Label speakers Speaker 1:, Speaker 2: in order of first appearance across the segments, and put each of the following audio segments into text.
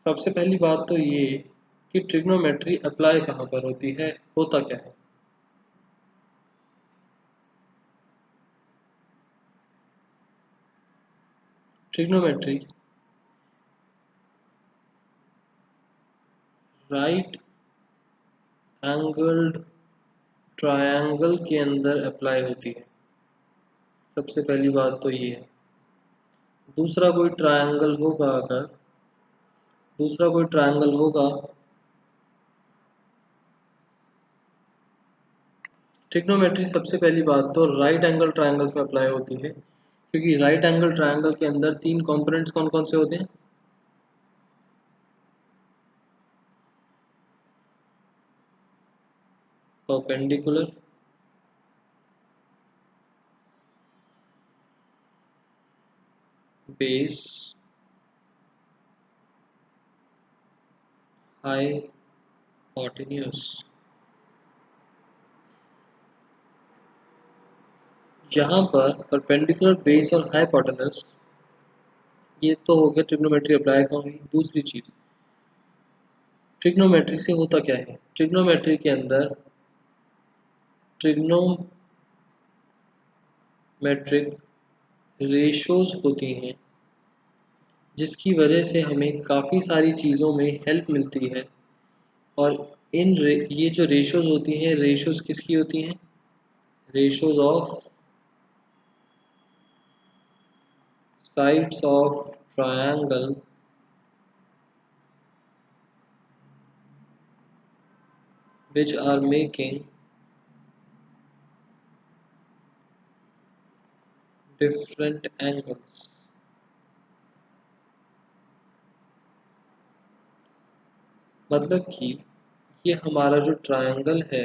Speaker 1: सबसे पहली बात तो ये कि ट्रिग्नोमेट्री अप्लाई कहाँ पर होती है, होता क्या है। ट्रिग्नोमेट्री राइट एंगल्ड ट्रायंगल के अंदर अप्लाई होती है। सबसे पहली बात तो ये है। दूसरा कोई ट्रायंगल होगा, अगर दूसरा कोई ट्रायंगल होगा, ट्रिग्नोमेट्री सबसे पहली बात तो राइट एंगल ट्रायंगल पे अप्लाई होती है, क्योंकि राइट एंगल ट्रायंगल के अंदर तीन कंपोनेंट्स कौन कौन से होते हैं। Perpendicular, base, hypotenuse. यहाँ पर परपेंडिकुलर, बेस और हाइपोटेन्यूज, ये तो हो गया ट्रिग्नोमेट्री अप्लाई का हुई। दूसरी चीज, ट्रिग्नोमेट्री से होता क्या है। ट्रिग्नोमेट्री के अंदर ट्रिग्नोमेट्रिक रेशोज होती हैं, जिसकी वजह से हमें काफ़ी सारी चीज़ों में हेल्प मिलती है। और ये जो रेशोज होती हैं, रेशोज किसकी होती हैं, ratios of sides of triangle which are making different angles। मतलब कि ये हमारा जो ट्रायंगल है,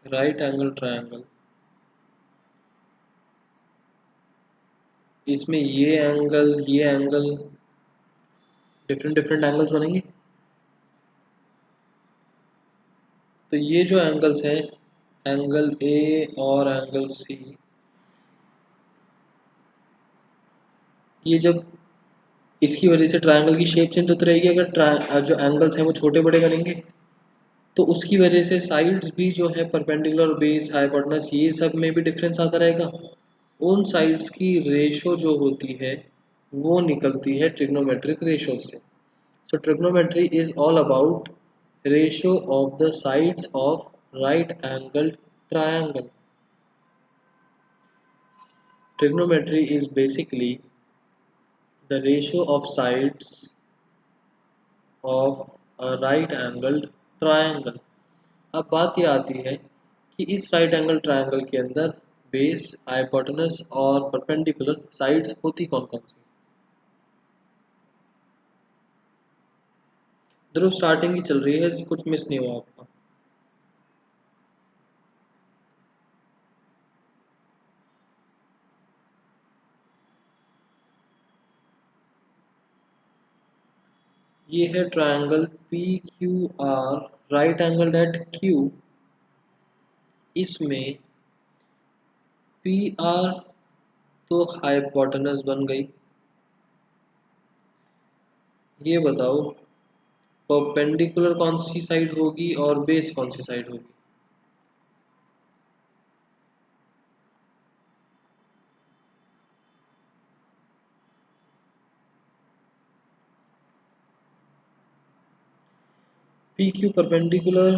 Speaker 1: राइट एंगल ट्रायंगल, इसमें ये एंगल डिफरेंट डिफरेंट एंगल्स बनेंगे। तो ये जो एंगल्स हैं, एंगल ए और एंगल सी, ये जब इसकी वजह से ट्रायंगल की शेप चेंज होती रहेगी। अगर जो एंगल्स हैं वो छोटे बड़े बनेंगे, तो उसकी वजह से साइड्स भी जो है, परपेंडिकुलर, बेस, हाइपोटेनस, ये सब में भी डिफरेंस आता रहेगा। उन साइड्स की रेशो जो होती है वो निकलती है ट्रिग्नोमेट्रिक रेशो से। So trigonometry is all about ratio of the sides of right angled triangle. Trigonometry is basically the ratio of sides of a right angled triangle। अब बात ये आती है कि इस राइट एंगल ट्रायंगल के अंदर बेस, हाइपोटेनस और परपेंडिकुलर साइड्स होती कौन कौन सी। ध्रुव स्टार्टिंग की चल रही है, कुछ मिस नहीं हुआ आपका। ये है triangle P Q R, right angle at Q. इसमें पी आर तो हाइपोटेनस बन गई। ये बताओ परपेंडिकुलर कौन सी साइड होगी और बेस कौन सी साइड होगी। पी क्यू परपेंडिकुलर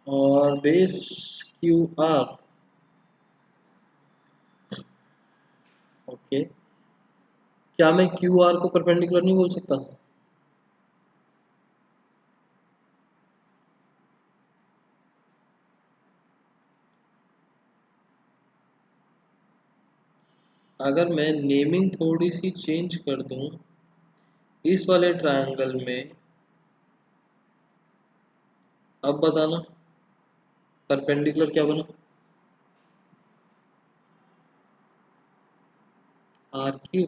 Speaker 1: और बेस क्यू आर। ओके, क्या मैं क्यू आर को परपेंडिकुलर नहीं बोल सकता। अगर मैं नेमिंग थोड़ी सी चेंज कर दूं, इस वाले ट्रायंगल में, अब बताना परपेंडिकुलर क्या बना। R Q.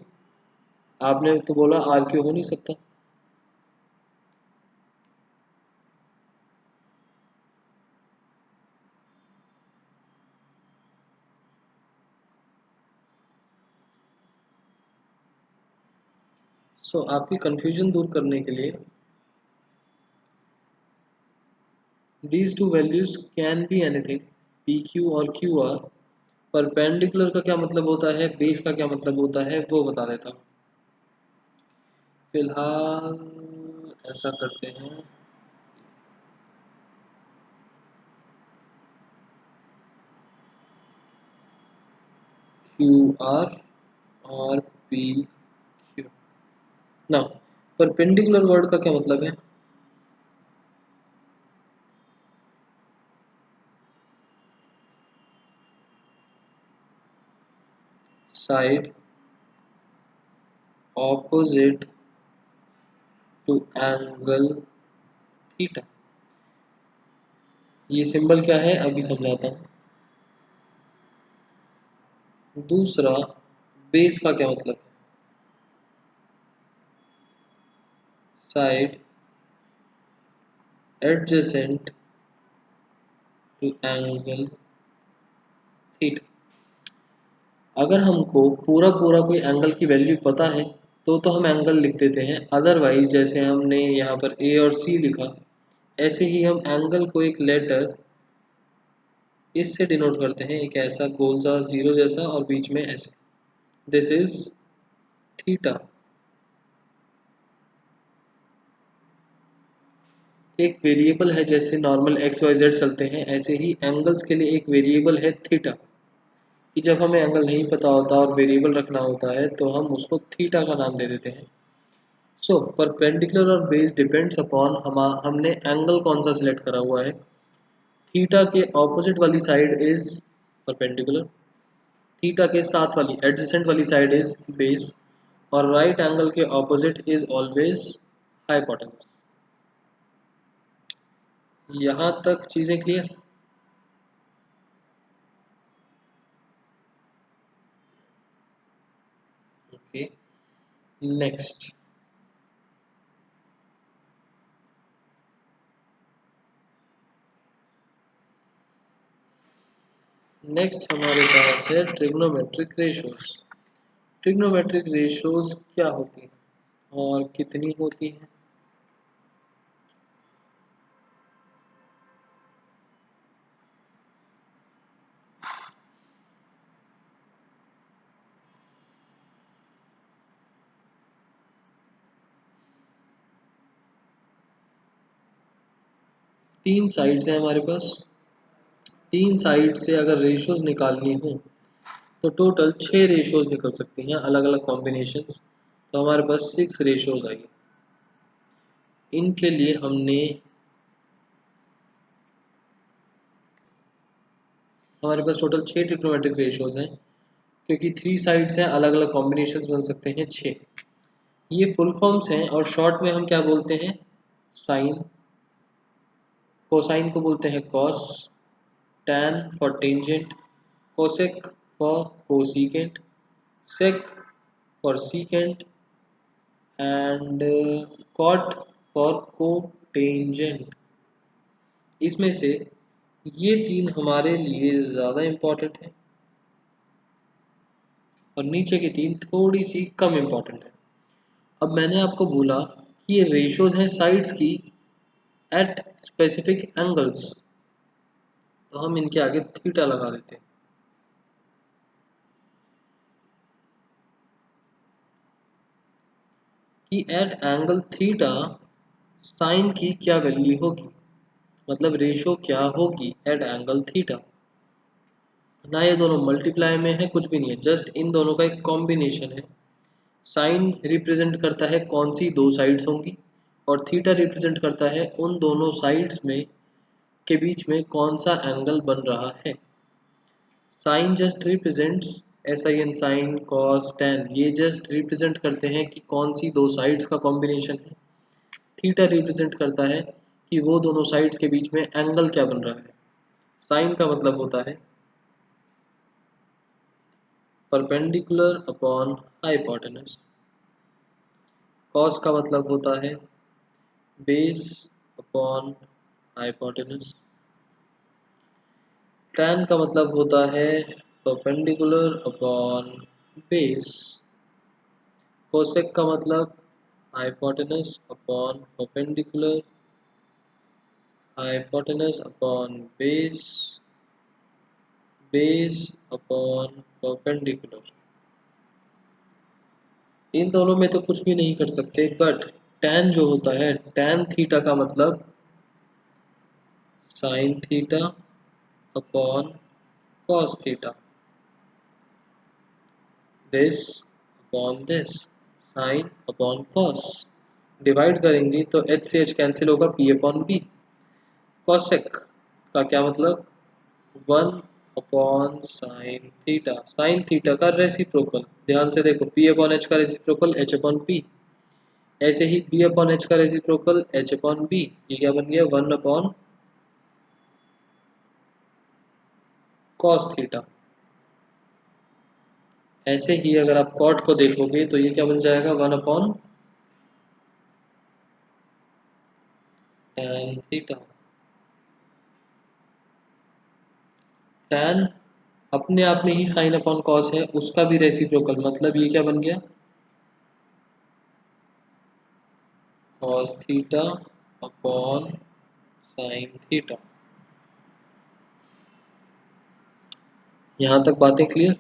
Speaker 1: आपने तो बोला आर क्यू हो नहीं सकता। सो आपकी कंफ्यूजन दूर करने के लिए these two values can be anything pq और qr। परपेंडिकुलर का क्या मतलब होता है, बेस का क्या मतलब होता है, वो बता देता हूँ। फिलहाल ऐसा करते हैं, क्यू आर और पी क्यू। ना, परपेंडिकुलर वर्ड का क्या मतलब है? Side opposite to angle theta. ये सिंबल क्या है अभी समझाता हूँ। दूसरा, बेस का क्या मतलब है? Side adjacent to angle theta. अगर हमको पूरा पूरा कोई एंगल की वैल्यू पता है तो हम एंगल लिख देते हैं। अदरवाइज जैसे हमने यहाँ पर ए और सी लिखा, ऐसे ही हम एंगल को एक लेटर इससे डिनोट करते हैं, एक ऐसा गोल सा जीरो जैसा और बीच में ऐसे। This is theta. एक वेरिएबल है, जैसे नॉर्मल एक्स वाई जेड चलते हैं, ऐसे ही एंगल्स के लिए एक वेरिएबल है थीटा। कि जब हमें एंगल नहीं पता होता और वेरिएबल रखना होता है तो हम उसको थीटा का नाम दे देते हैं। सो परपेंडिकुलर और बेस डिपेंड्स अपॉन हमने एंगल कौन सा सिलेक्ट करा हुआ है। थीटा के ऑपोजिट वाली साइड इज परपेंडिकुलर, थीटा के साथ वाली एडजेसेंट वाली साइड इज बेस, और राइट एंगल के ऑपोजिट इज ऑलवेज हाइपोटेन्यूज। यहाँ तक चीजें क्लियर? Okay, next. नेक्स्ट हमारे पास है ट्रिग्नोमेट्रिक रेशोज। ट्रिग्नोमेट्रिक रेशोज क्या होती हैं और कितनी होती हैं? तीन साइड्स हैं हमारे पास। तीन साइड से अगर रेशोज निकालनी हो तो टोटल 6 रेशोज निकल सकती हैं, अलग अलग कॉम्बिनेशंस। तो हमारे पास 6 रेशोज आई। इनके लिए हमने, हमारे पास टोटल 6 ट्रिग्नोमेट्रिक रेशोज हैं, क्योंकि 3 साइड्स हैं, अलग अलग कॉम्बिनेशंस बन सकते हैं 6। ये फुल फॉर्म्स हैं और शॉर्ट में हम क्या बोलते हैं? साइन। कोसाइन को बोलते हैं cos, tan for tangent, cosec for cosecant, sec for secant, and cot for cotangent. इसमें से ये तीन हमारे लिए ज़्यादा इम्पोर्टेंट है और नीचे की तीन थोड़ी सी कम इम्पोर्टेंट है। अब मैंने आपको बोला कि ये रेशोज हैं साइड्स की एट स्पेसिफिक एंगल्स, तो हम इनके आगे थीटा लगा देते हैं। कि एट एंगल थीटा साइन की क्या वैल्यू होगी, मतलब रेशो क्या होगी एट एंगल थीटा। ना ये दोनों मल्टीप्लाई में है, कुछ भी नहीं है, जस्ट इन दोनों का एक कॉम्बिनेशन है। साइन रिप्रेजेंट करता है कौन सी दो साइड्स होंगी, और थीटा रिप्रेजेंट करता है उन दोनों साइड्स में के बीच में कौन सा एंगल बन रहा है। Sine just represents, sin sine cos tan, ये जस्ट रिप्रेजेंट करते हैं कि कौन सी दो साइड्स का कॉम्बिनेशन है। थीटा रिप्रेजेंट करता है कि वो दोनों साइड्स के बीच में एंगल क्या बन रहा है। साइन का मतलब होता है परपेंडिकुलर अपॉन हाइपोटेनस, कॉस का मतलब होता है बेस अपॉन हाइपोटेनस, टैन का मतलब होता है परपेंडिकुलर अपॉन बेस, कोसेक का मतलब hypotenuse upon perpendicular, hypotenuse upon base, base upon perpendicular। इन दोनों में तो कुछ भी नहीं कर सकते, बट tan जो होता है, tan थीटा का मतलब sin theta upon cos theta, this upon this, sin upon cos। Divide करेंगे तो h से h कैंसिल होगा, p अपॉन b। cosec का क्या मतलब, 1 upon sine theta, sine theta का रेसिप्रोकल। ध्यान से देखो, p अपॉन h का रेसिप्रोकल h अपॉन p, ऐसे ही b अपॉन h का रेसिप्रोकल h अपॉन b। ये क्या बन गया, 1 अपॉन कॉस थीटा। ऐसे ही अगर आप कॉट को देखोगे तो ये क्या बन जाएगा, 1 अपॉन tan थीटा। tan अपने आप में ही साइन अपॉन कॉस है, उसका भी रेसिप्रोकल, मतलब ये क्या बन गया, cos theta upon sine theta. यहाँ तक बातें क्लियर।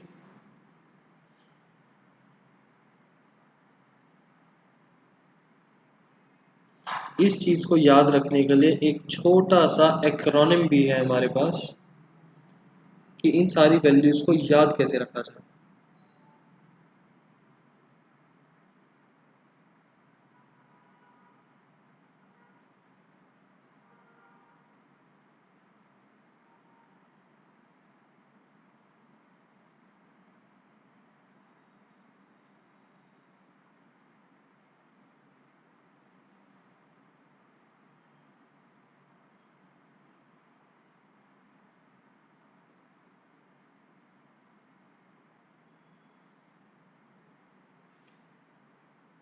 Speaker 1: इस चीज को याद रखने के लिए एक छोटा सा एक्रोनिम भी है हमारे पास, कि इन सारी वैल्यूज को याद कैसे रखा जाए।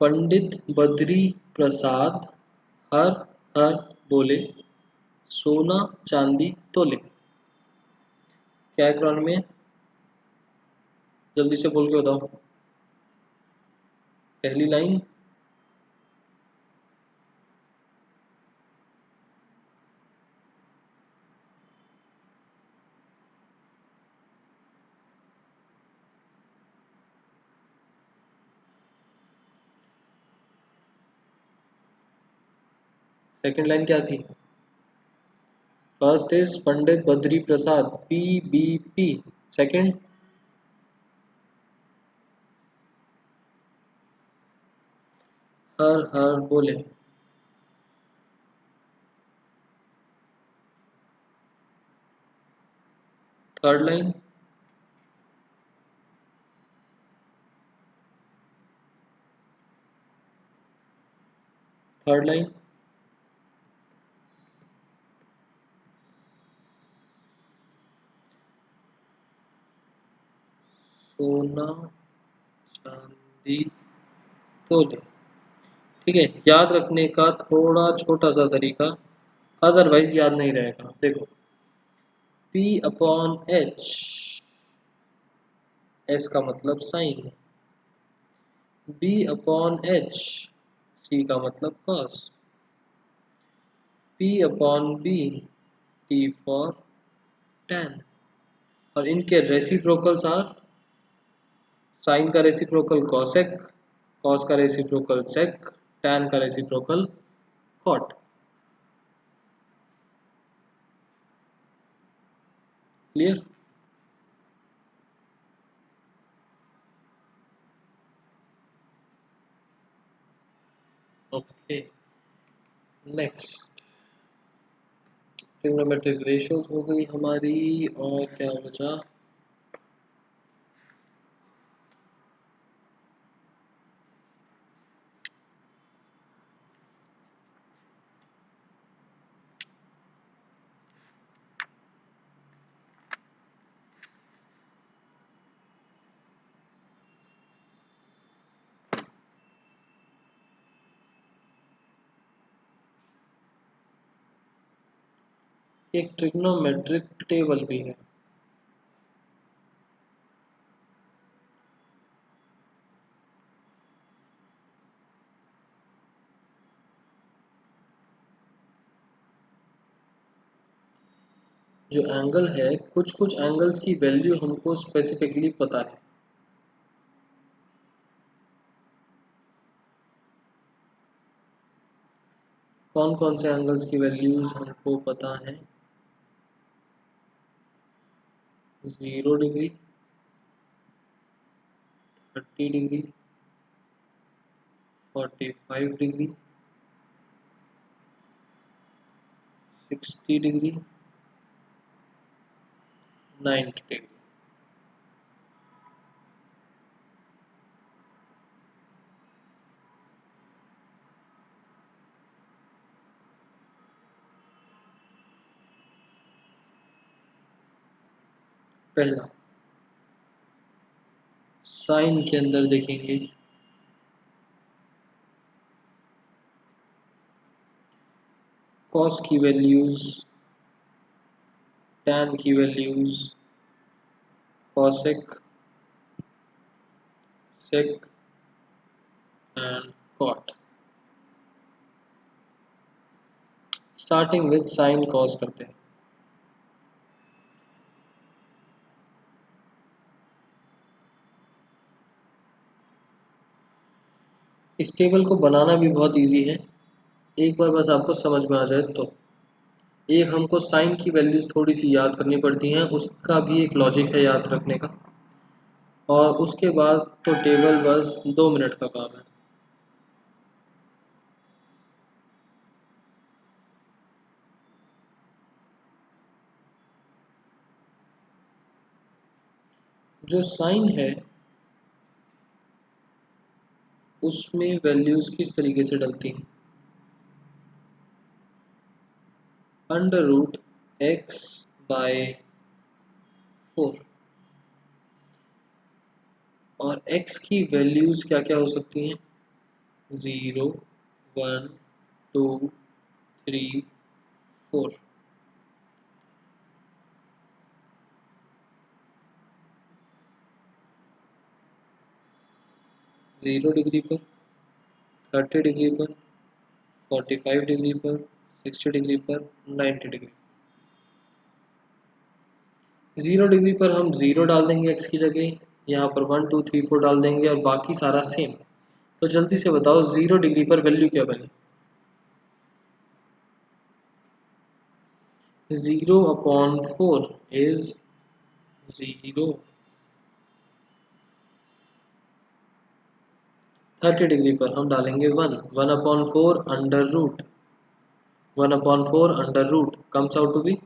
Speaker 1: पंडित बद्री प्रसाद हर हर बोले, सोना चांदी तोले। क्या एक्रोनिम में, जल्दी से बोल के बताओ। पहली लाइन, सेकंड लाइन क्या थी। First is Pandit Badri Prasad, P B P. Second, हर हर बोले। थर्ड लाइन, थर्ड लाइन, सोना चांदी तोले। ठीक है, याद रखने का थोड़ा छोटा सा तरीका, अदरवाइज याद नहीं रहेगा। देखो, P अपॉन एच, एस का मतलब sine, B upon H, C का मतलब cos, P upon B, T for tan। और इनके रेसिप्रोकल्स आर, साइन का रेसिप्रोकल कॉसेक, कॉस का रेसिप्रोकल सेक, tan का reciprocal cot. Clear. Okay, next, trigonometric ratios हो गई हमारी, और क्या बचा, एक ट्रिग्नोमेट्रिक टेबल भी है। जो एंगल है, कुछ कुछ एंगल्स की वैल्यू हमको स्पेसिफिकली पता है। कौन कौन से एंगल्स की वैल्यूज हमको पता है? 0 degree, 30 degree, 45 degree, 60 degree, 90 degree. पहला, साइन के अंदर देखेंगे, कॉस की वैल्यूज, टैन की values, cosec, sec and cot. Starting with sine cos करते हैं। इस टेबल को बनाना भी बहुत इजी है, एक बार बस आपको समझ में आ जाए तो। एक हमको साइन की वैल्यूज थोड़ी सी याद करनी पड़ती हैं, उसका भी एक लॉजिक है याद रखने का, और उसके बाद तो टेबल बस 2 मिनट का काम है। जो साइन है उसमें वैल्यूज किस तरीके से डलती हैं? √x/4। और x की वैल्यूज क्या क्या हो सकती हैं? 0, 1, 2, 3, 4। 0 डिग्री पर, 30 डिग्री पर, 45 डिग्री पर, 60 डिग्री पर, 90 डिग्री। 0 डिग्री पर हम 0 डाल देंगे x की जगह, यहाँ पर 1, 2, 3, 4 डाल देंगे और बाकी सारा सेम। तो जल्दी से बताओ 0 डिग्री पर वैल्यू क्या बनी? 0/4 इज 0। 30 डिग्री पर हम डालेंगे 1, 1/4 under root, 1/4 under root comes out to be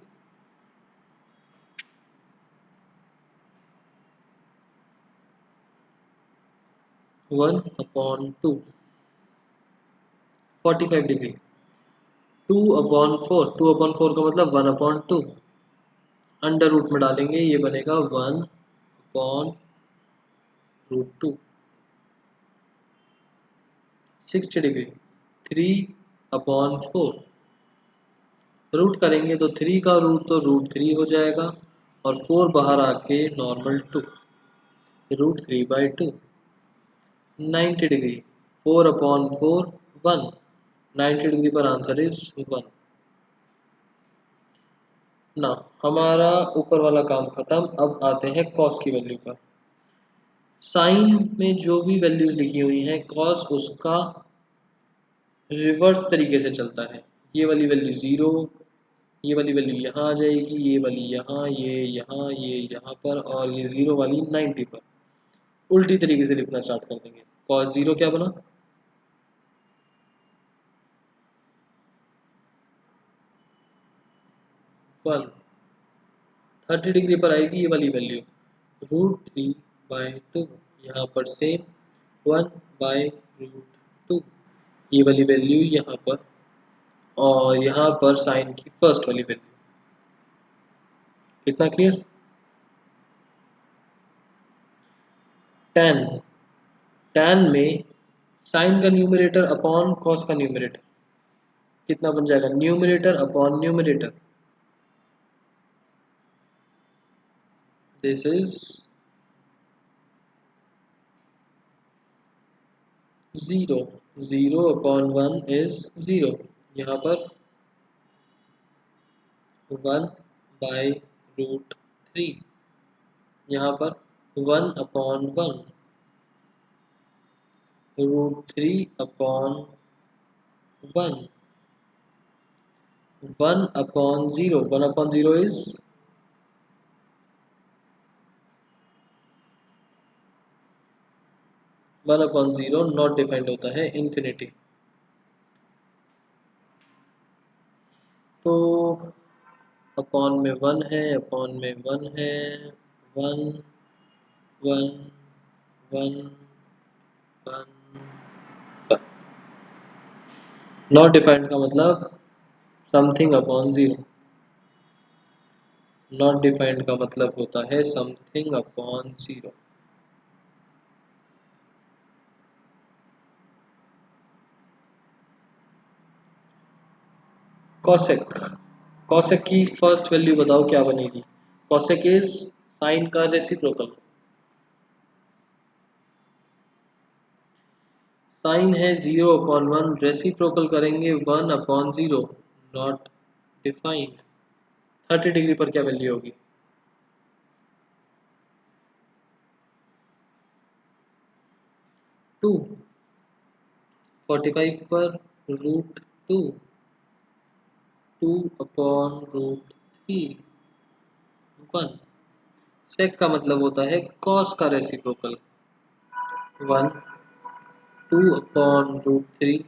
Speaker 1: 1/2। 45 डिग्री, 2/4, 2/4 का मतलब 1/2, अंडर रूट में डालेंगे, ये बनेगा 1/√2। 60 डिग्री, 3/4, रूट करेंगे तो 3 का रूट तो √3 हो जाएगा, और 4 बाहर आके नॉर्मल 2, √3/2। 90 डिग्री, 4/4, 1, 90 डिग्री पर आंसर इज 1 ना। हमारा ऊपर वाला काम खत्म, अब आते हैं कॉस की वैल्यू पर। साइन में जो भी वैल्यूज लिखी हुई हैं, कॉस उसका रिवर्स तरीके से चलता है। ये वाली वैल्यू 0, ये वाली वैल्यू यहाँ आ जाएगी, ये वाली यहाँ, ये यहाँ पर, और ये 0 वाली 90 पर। उल्टी तरीके से लिखना स्टार्ट कर देंगे। कॉस 0 क्या बना? 1। 30 डिग्री पर आएगी ये वाली वैल्यू, √3/2, यहाँ पर सेम 1/√2, ये वाली वैल्यू यहाँ पर, और यहाँ पर साइन की फर्स्ट वाली वैल्यू। कितना क्लियर? tan, tan में साइन का न्यूमरेटर अपॉन कॉस का न्यूमरेटर कितना बन जाएगा? Numerator upon numerator, this is 0। 0/1 is 0, यहाँ पर 1 बाय रूट 3, यहाँ पर 1/1, रूट 3/1, 1/0, 1/0 इज 1/0 नॉट डिफाइंड होता है इन्फिनिटी। तो अपॉन में 1 है, अपॉन में 1 है, 1 1 1 1 नॉट डिफाइंड का मतलब something upon zero, not defined का मतलब होता है something upon zero. Cosec, cosec की फर्स्ट वैल्यू बताओ क्या बनेगी। कॉसेक इज साइन का रेसिप्रोकल, साइन है 0/1, रेसिप्रोकल करेंगे 1/0, नॉट डिफाइंड। 30 डिग्री पर क्या वैल्यू होगी? 2, 45 पर √2, 2/√3, 1। सेक का मतलब होता है कॉस का रेसिप्रोकल, 1, 2/√3,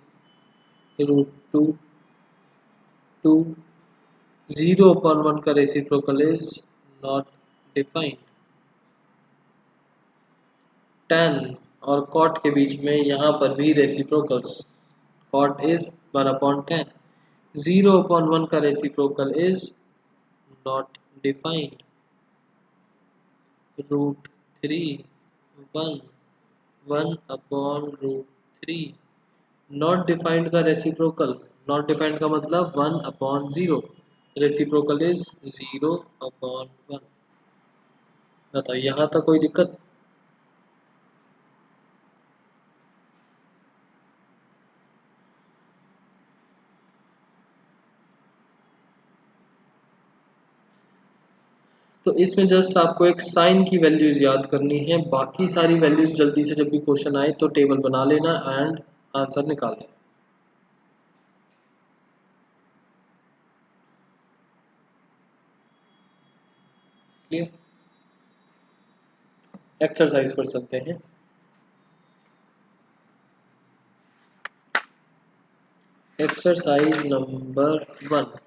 Speaker 1: √2, 2, 0/1 का reciprocal is not defined. tan और cot के बीच में यहाँ पर भी रेसिप्रोकल्स, cot इज 1/tan, 0/1 का reciprocal is not defined, √3, 1, 1/√3, not defined का रेसिप्रोकल, नॉट डिफाइंड का मतलब 1/0, रेसिप्रोकल इज 0/1। बताओ यहाँ तक कोई दिक्कत? तो इसमें जस्ट आपको एक साइन की वैल्यूज याद करनी है, बाकी सारी वैल्यूज जल्दी से जब भी क्वेश्चन आए तो टेबल बना लेना एंड आंसर निकाल देना। क्लियर? एक्सरसाइज कर सकते हैं। Exercise number 1,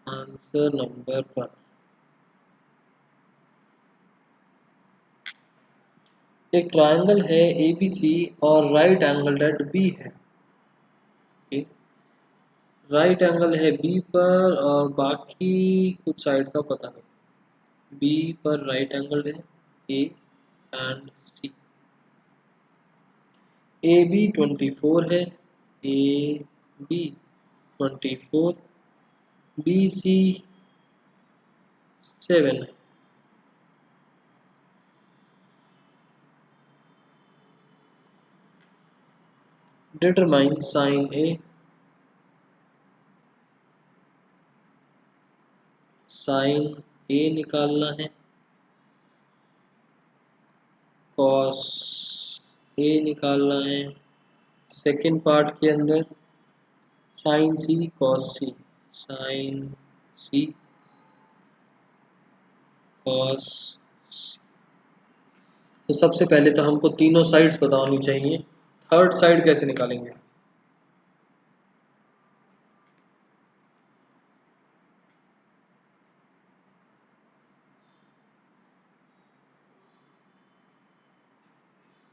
Speaker 1: answer number 1। एक ट्रायंगल है ABC और राइट एंगल एट B है। राइट एंगल है B पर और बाकी कुछ साइड का पता नहीं। B पर राइट एंगल है A एंड C। AB 24 है, AB 24, BC 7 है। Determine sine A, sine A निकालना है, कॉस A निकालना है, सेकेंड पार्ट के अंदर sine C cos C, sine C cos C। तो सबसे पहले तो हमको तीनों साइड्स पता होनी चाहिए, थर्ड साइड कैसे निकालेंगे?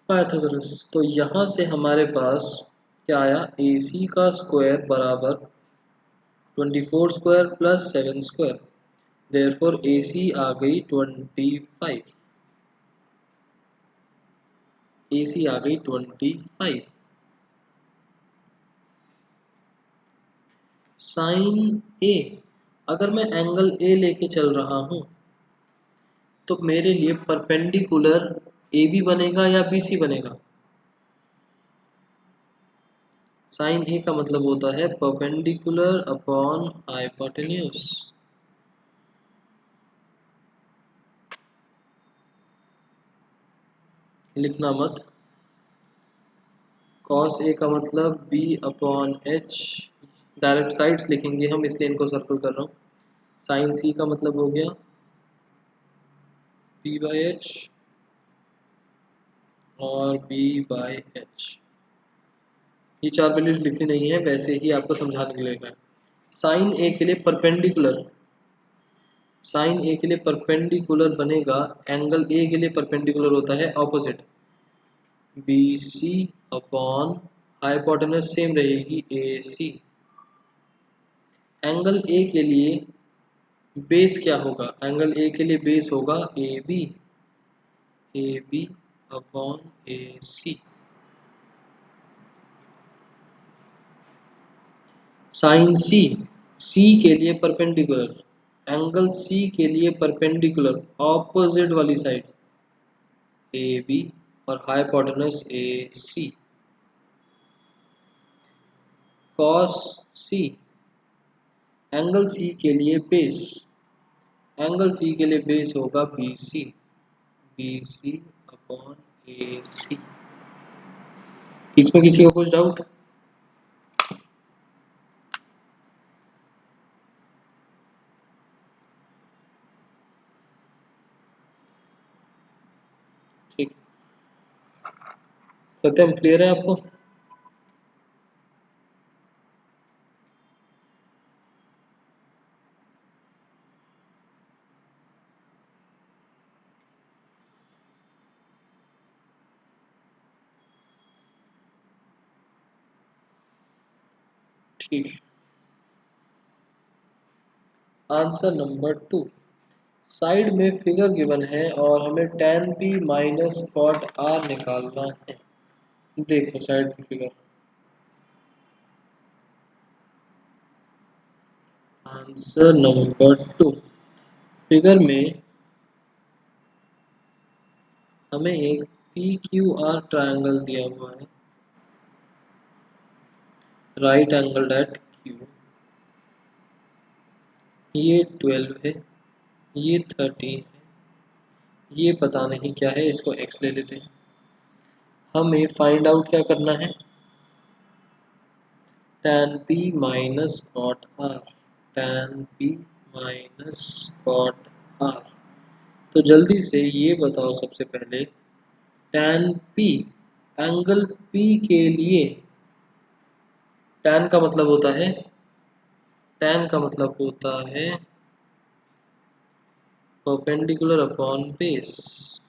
Speaker 1: पाइथागोरस। तो यहाँ से हमारे पास क्या आया, AC का स्क्वायर बराबर 24 square plus 7 square, therefore AC आ गई 25, AC आ गई 25। साइन A, अगर मैं एंगल A लेके चल रहा हूँ तो मेरे लिए परपेंडिकुलर ए बी बनेगा या बी सी बनेगा? साइन ए का मतलब होता है परपेंडिकुलर अपॉन हाइपोटेन्यूज। लिखना मत। कॉस ए का मतलब B upon H, direct sides लिखेंगे हम इसलिए इनको सर्कल कर रहा हूँ। साइन सी का मतलब हो गया बी बाई एच और बी बाई एच। ये चार वैल्यूज लिखनी नहीं है, वैसे ही आपको समझाने के लिए है। साइन ए के लिए परपेंडिकुलर, साइन ए के लिए परपेंडिकुलर बनेगा, एंगल ए के लिए परपेंडिकुलर होता है opposite, B C upon hypotenuse same रहेगी ए सी। एंगल ए के लिए बेस क्या होगा? एंगल ए के लिए बेस होगा A B upon A C. Sine C, C के लिए परपेंडिकुलर, एंगल सी के लिए परपेंडिकुलर ऑपोजिट वाली साइड ए बी और hypotenuse A C. Cos C, angle C के लिए बेस, एंगल सी के लिए बेस होगा बी सी अपॉन ए सी। इसमें किसी को कुछ डाउट? ठीक, सत्यम क्लियर है आपको? ठीक, आंसर नंबर 2। साइड में फिगर गिवन है और हमें tan p minus cot r निकालना है। देखो साइड की फिगर, आंसर नंबर 2। फिगर में हमें एक पी क्यू आर ट्रायंगल दिया हुआ है, राइट एंगल एट क्यू। ये 12 है, ये 30 है, ये पता नहीं क्या है, इसको x ले लेते हैं। हमें फाइंड आउट क्या करना है? tan p minus cot r, tan p minus cot r। तो जल्दी से ये बताओ सबसे पहले, tan p, एंगल p के लिए tan का मतलब होता है, tan का मतलब होता है perpendicular upon base,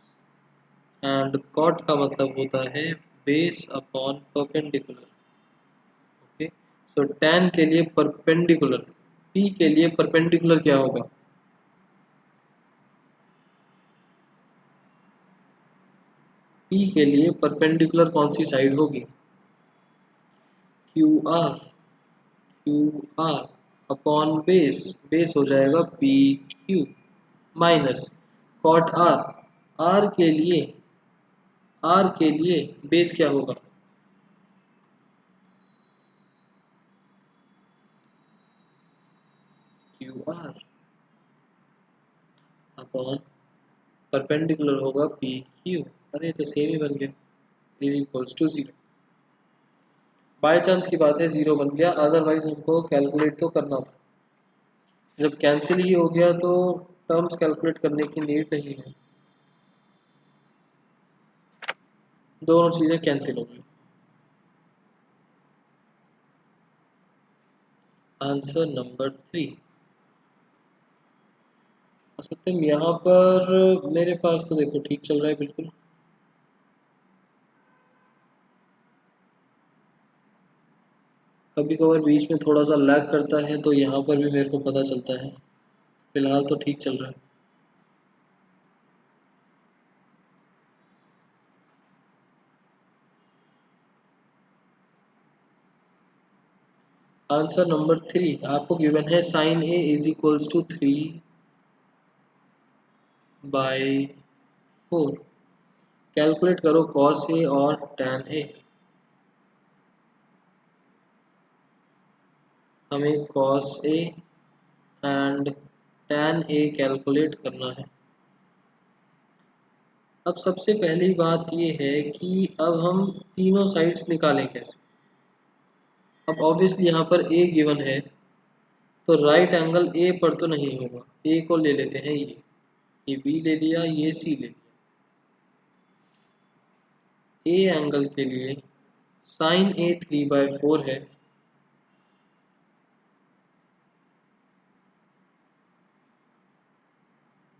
Speaker 1: and cot का मतलब होता है बेस अपॉन परपेंडिकुलर। ओके, सो tan के लिए परपेंडिकुलर, p के लिए परपेंडिकुलर क्या होगा? p के लिए परपेंडिकुलर कौन सी साइड होगी? Q R, Q R upon base, base हो जाएगा P Q minus cot R, आर के लिए, आर के लिए बेस क्या होगा? क्यू आर अपॉन परपेंडिकुलर होगा पी क्यू। अरे तो सेम ही बन गया, is equals to 0। By chance की बात है 0 बन गया, अदरवाइज हमको कैलकुलेट तो करना था। जब कैंसिल ही हो गया तो टर्म्स कैलकुलेट करने की नीड नहीं है, दोनों चीज़ें कैंसिल हो गई। Answer number 3। सत्यम यहाँ पर मेरे पास तो देखो ठीक चल रहा है बिल्कुल। कभी कभार बीच में थोड़ा सा लैग करता है तो यहाँ पर भी मेरे को पता चलता है, फिलहाल तो ठीक चल रहा है। आंसर नंबर 3 आपको गिवन है sine A is equals to 3 by 4। Calculate करो कॉस ए और टैन ए। हमें cos A and tan A calculate करना है। अब सबसे पहली बात ये है कि अब हम तीनों साइड्स निकालें कैसे। अब ऑब्वियसली यहाँ पर ए गिवन है, तो राइट एंगल ए पर तो नहीं होगा। ए को ले लेते हैं, ये बी ले लिया, ये सी ले लिया। ए एंगल के लिए साइन ए 3/4 है,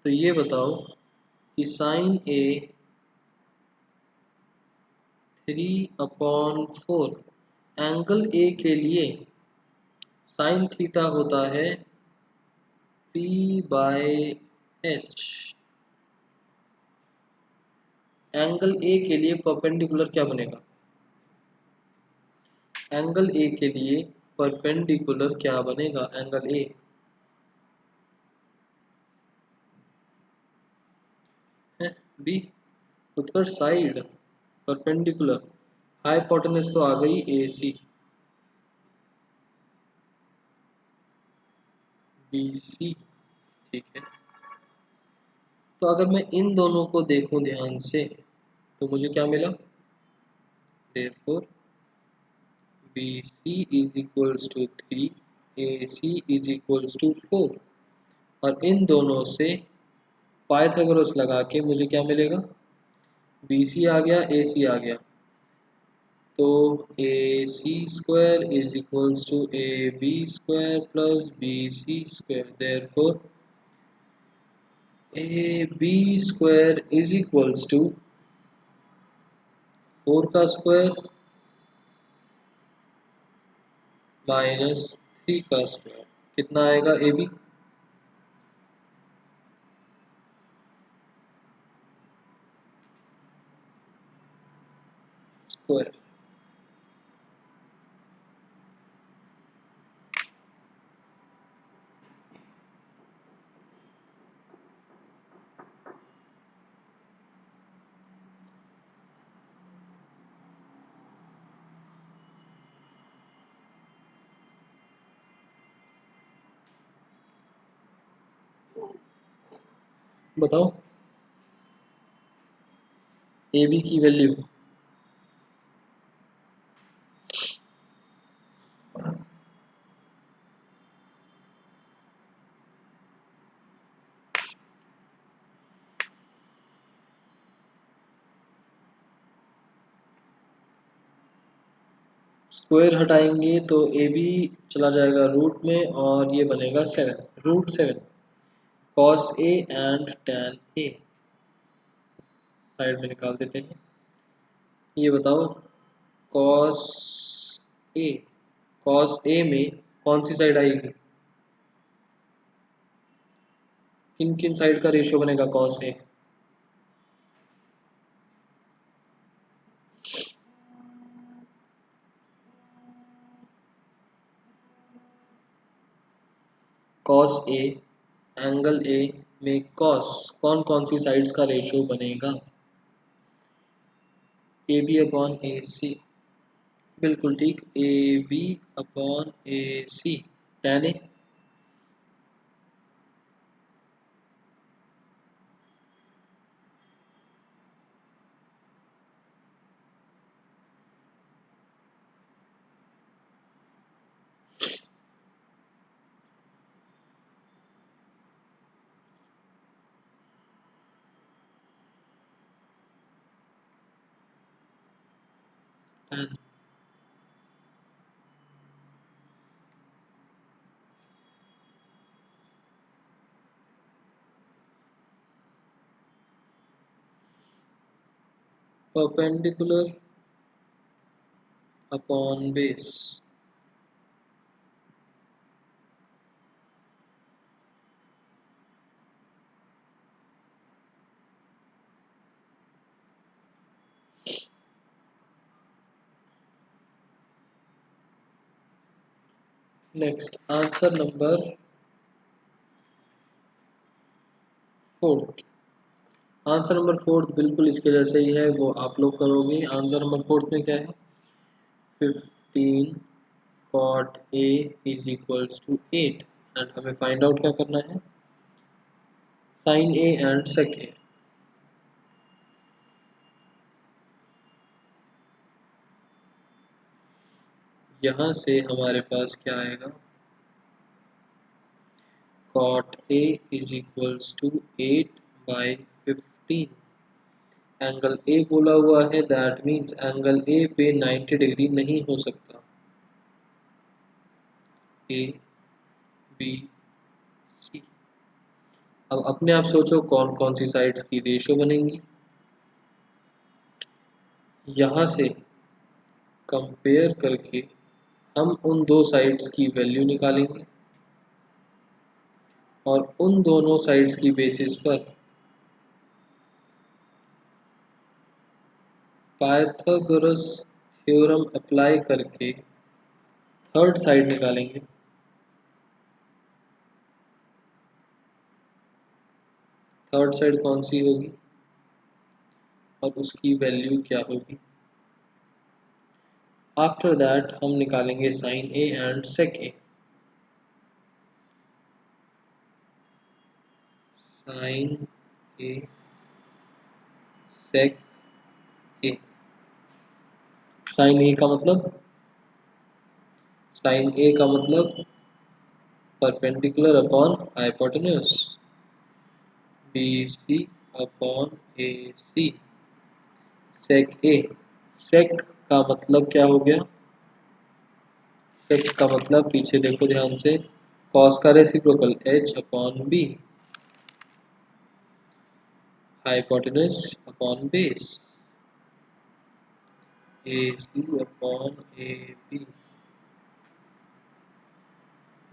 Speaker 1: तो ये बताओ कि साइन ए 3/4 एंगल ए के लिए साइन थीटा होता है p/h। एंगल ए के लिए परपेंडिकुलर क्या बनेगा? एंगल ए के लिए परपेंडिकुलर क्या बनेगा? एंगल ए है बी, उत्तर साइड परपेंडिकुलर। हाइपोटेनस तो आ गई ए सी, बी सी। ठीक है, तो अगर मैं इन दोनों को देखूं ध्यान से तो मुझे क्या मिला? Therefore B C is equals to 3, A C is equals to 4। और इन दोनों से पाइथागोरस लगा के मुझे क्या मिलेगा? बी सी आ गया, ए सी आ गया, तो A C square is equals to A B square plus B C square. Therefore A B square is equals to 4 का स्क्वायर माइनस 3 का स्क्वायर। कितना आएगा ए बी? स्क्वायर। बताओ ए बी की वैल्यू। स्क्वायर हटाएंगे तो ए बी चला जाएगा रूट में और ये बनेगा 7, √7। Cos A and tan A side में निकाल देते हैं। ये बताओ कॉस ए, कॉस ए में कौन सी साइड आएगी? किन किन साइड का रेशियो बनेगा cos A? Cos A, angle A में कॉस कौन कौन सी साइड्स का रेशियो बनेगा? ए बी अपॉन ए सी, बिल्कुल ठीक, A B upon A C. Tan A, tan perpendicular upon base. Next answer number 4। Answer number fourth बिल्कुल इसके जैसे ही है, वो आप लोग करोगे। आंसर नंबर फोर्थ में क्या है? 15 cot A is equals to 8 and हमें फाइंड आउट क्या करना है? Sine A and sec A। यहाँ से हमारे पास क्या आएगा? cot A is equals to 8/15। Angle A बोला हुआ है, दैट मीन्स एंगल A पे 90 डिग्री नहीं हो सकता। A B C। अब अपने आप सोचो कौन कौन सी साइड्स की रेशो बनेंगी। यहाँ से कंपेयर करके हम उन दो साइड्स की वैल्यू निकालेंगे और उन दोनों साइड्स की बेसिस पर पाइथागोरस थ्योरम अप्लाई करके थर्ड साइड निकालेंगे। थर्ड साइड कौन सी होगी और उसकी वैल्यू क्या होगी? आफ्टर दैट हम निकालेंगे sine A and sec A. Sine A sec A. Sine A का मतलब, साइन ए का मतलब perpendicular upon hypotenuse, B C upon A C. Sec A, sec का मतलब क्या हो गया? सेक का मतलब पीछे देखो ध्यान से, कॉस का reciprocal H upon B, hypotenuse upon base, A C upon A B.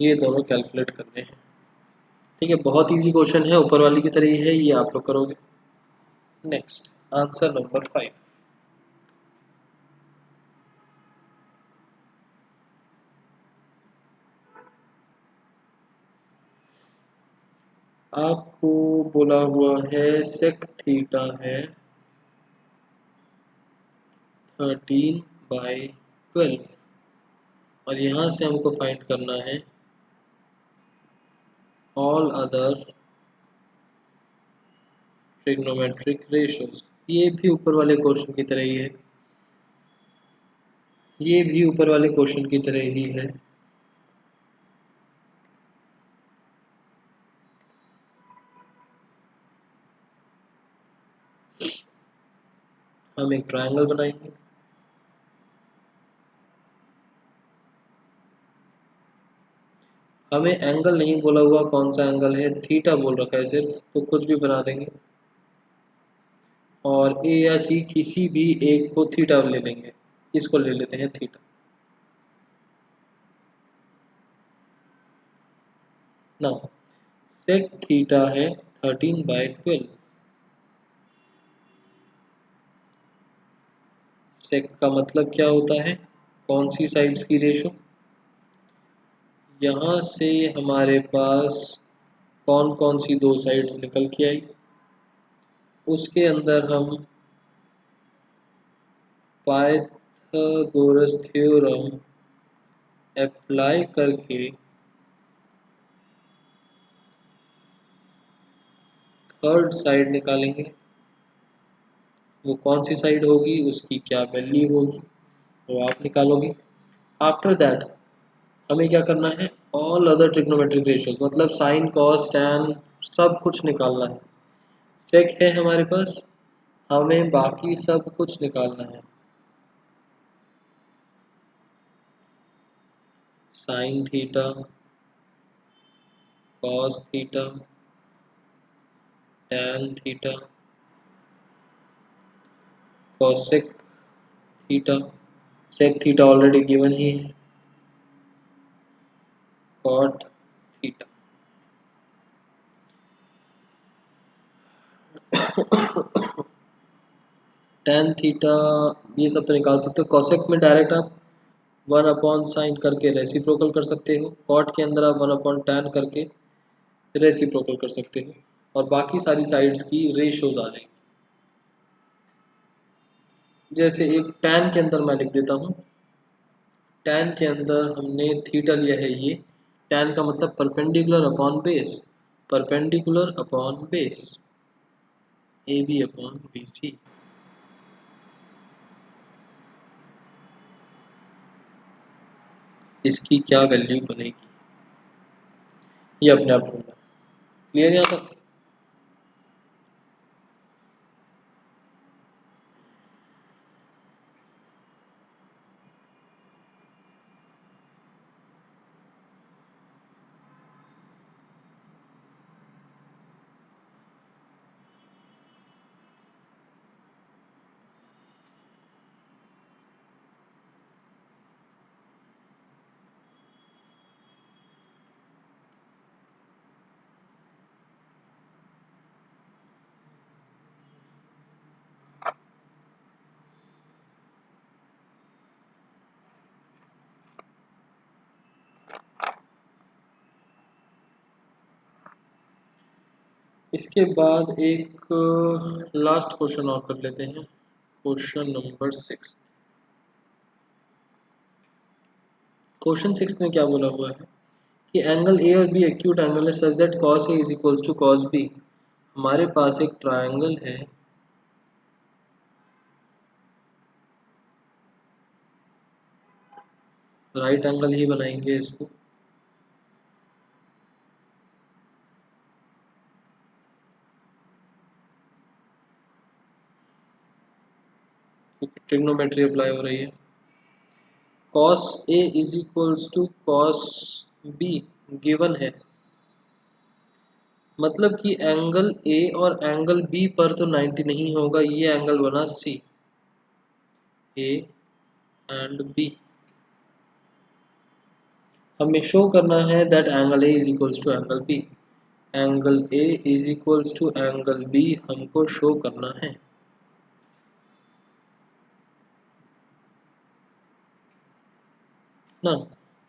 Speaker 1: ये दोनों कैलकुलेट करने हैं। ठीक है, बहुत इजी क्वेश्चन है, ऊपर वाली की तरह ही है, ये आप लोग करोगे। Next, answer number 5। आपको बोला हुआ है सेक थीटा है 13/12 और यहाँ से हमको फाइंड करना है ऑल अदर ट्रिग्नोमेट्रिक रेशियोज। ये भी ऊपर वाले क्वेश्चन की तरह ही है, ये भी ऊपर वाले क्वेश्चन की तरह ही है। हम एक ट्रायंगल बनाएंगे, हमें एंगल नहीं बोला हुआ कौन सा एंगल है, थीटा बोल रखा है सिर्फ, तो कुछ भी बना देंगे और ए या सी किसी भी एक को थीटा ले लेंगे। इसको ले लेते हैं थीटा। ना, सेक थीटा है 13/12। सेक का मतलब क्या होता है? कौन सी साइड्स की रेशो। यहाँ से हमारे पास कौन कौन सी दो साइड्स निकल के आई, उसके अंदर हम पाइथागोरस थ्योरम अप्लाई करके थर्ड साइड निकालेंगे। वो कौन सी साइड होगी, उसकी क्या वैल्यू होगी, वो आप निकालोगे। आफ्टर दैट हमें क्या करना है? ऑल अदर ट्रिग्नोमेट्रिक रेशियोज, मतलब साइन कॉस टैन सब कुछ निकालना है। सेक है हमारे पास, हमें बाकी सब कुछ निकालना है। Sine theta, cos theta, tan theta, cosec theta, sec theta already given ही है, कॉट थीटा। टैन थीटा ये सब तो निकाल सकते हो। कॉसेक में डायरेक्ट आप 1/sin करके रेसिप्रोकल कर सकते हो, कॉट के अंदर आप 1/tan करके रेसिप्रोकल कर सकते हो। और बाकी सारी साइड्स की रेशोज आ जाएंगी। जैसे एक tan के अंदर मैं लिख देता हूँ, tan के अंदर हमने थीटा लिया है ये, tan का मतलब perpendicular upon base, perpendicular upon base A B upon B C. इसकी क्या वैल्यू बनेगी ये अपने आप ढूंढना। क्लियर यहाँ तक? इसके बाद एक लास्ट क्वेश्चन और कर लेते हैं, क्वेश्चन नंबर 6। क्वेश्चन 6 में क्या बोला हुआ है कि एंगल ए और बी एक्यूट एंगल है such that cos A is equals to cos B. हमारे पास एक ट्रायंगल है, राइट एंगल ही बनाएंगे इसको, क्योंकि ट्रिग्नोमेट्री अप्लाई हो रही है। Cos A is equals to cos B given है, मतलब कि एंगल ए और एंगल बी पर तो 90 नहीं होगा, ये एंगल बना सी, ए एंड बी। हमें शो करना है that angle A is equals to angle B, angle A is equals to angle B हमको शो करना है। ना,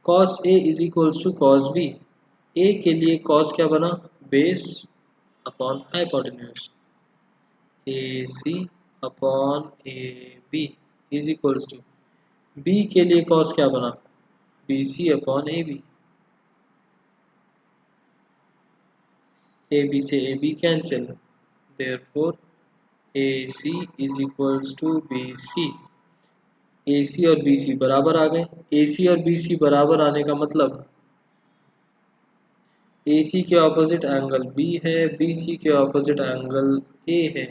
Speaker 1: cos A is equals to cos B, A के लिए cos क्या बना, base upon hypotenuse, A C upon A B is equals to, B के लिए cos क्या बना, B C upon A B, A B से ए B cancel, therefore A C is equals to B C. A C और B सी बराबर आ गए, ए C और B सी बराबर आने का मतलब ए सी के ऑपोजिट एंगल बी है, बी सी के ऑपोजिट एंगल ए है।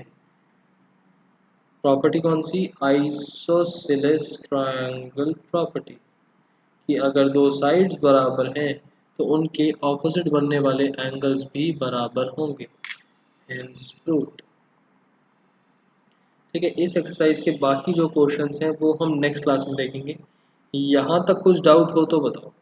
Speaker 1: प्रॉपर्टी कौन सी, आइसोसेलेस ट्रायंगल प्रॉपर्टी, कि अगर दो साइड्स बराबर हैं तो उनके ऑपोजिट बनने वाले एंगल्स भी बराबर होंगे, हेंस प्रूव्ड। ठीक है, इस एक्सरसाइज के बाकी जो क्वेश्चंस हैं वो हम नेक्स्ट क्लास में देखेंगे। यहाँ तक कुछ डाउट हो तो बताओ।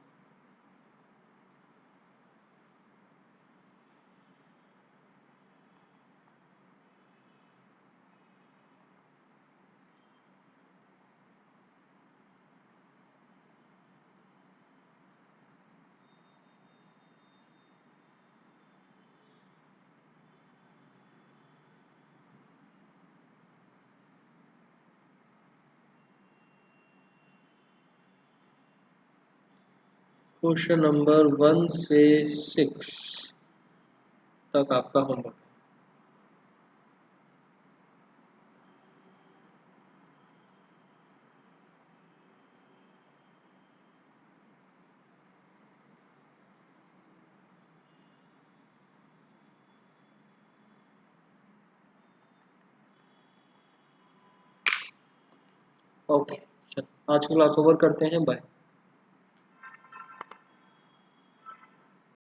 Speaker 1: क्वेश्चन नंबर 1 से 6 तक आपका होमवर्क। ओके, चलो आज की क्लास ओवर करते हैं, बाय।